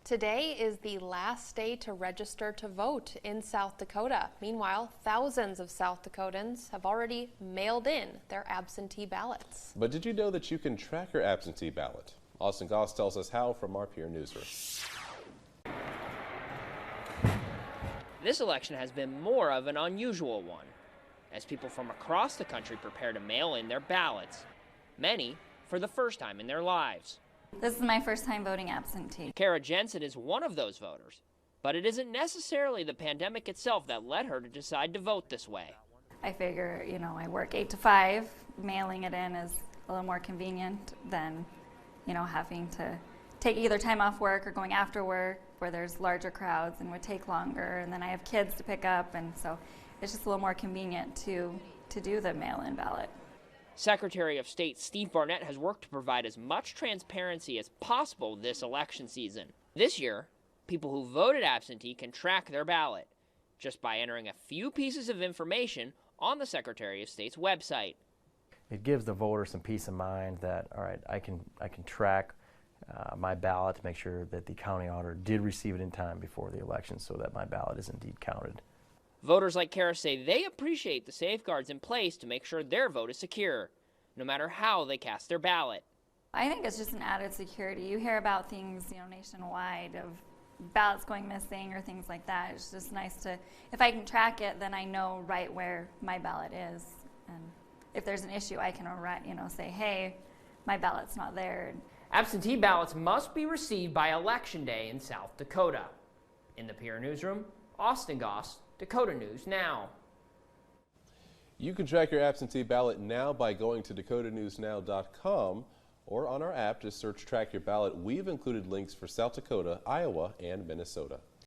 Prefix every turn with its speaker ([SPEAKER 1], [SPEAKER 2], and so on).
[SPEAKER 1] Today is the last day to register to vote in South Dakota. Meanwhile, thousands of South Dakotans have already mailed in their absentee ballots.
[SPEAKER 2] But did you know that you can track your absentee ballot? Austin Goss tells us how from our Peer Newsroom.
[SPEAKER 3] This election has been more of an unusual one, as people from across the country prepare to mail in their ballots, many for the first time in their lives.
[SPEAKER 4] This is my first time voting absentee.
[SPEAKER 3] Kara Jensen is one of those voters, but it isn't necessarily the pandemic itself that led her to decide to vote this way.
[SPEAKER 4] I figure, I work 8 to 5. Mailing it in is a little more convenient than, having to take either time off work or going after work where there's larger crowds and would take longer. And then I have kids to pick up, and so it's just a little more convenient to do the mail-in ballot.
[SPEAKER 3] Secretary of State Steve Barnett has worked to provide as much transparency as possible this election season. This year, people who voted absentee can track their ballot just by entering a few pieces of information on the Secretary of State's website.
[SPEAKER 5] It gives the voter some peace of mind that, all right, I can track my ballot to make sure that the county auditor did receive it in time before the election so that my ballot is indeed counted.
[SPEAKER 3] Voters like Kara say they appreciate the safeguards in place to make sure their vote is secure, no matter how they cast their ballot.
[SPEAKER 4] I think it's just an added security. You hear about things, nationwide of ballots going missing or things like that. It's just nice to, if I can track it, then I know right where my ballot is. And if there's an issue, I can, say, hey, my ballot's not there.
[SPEAKER 3] Absentee ballots must be received by Election Day in South Dakota. In the Peer Newsroom, Austin Goss, Dakota News Now.
[SPEAKER 2] You can track your absentee ballot now by going to dakotanewsnow.com or on our app. Just search Track Your Ballot. We've included links for South Dakota, Iowa, and Minnesota.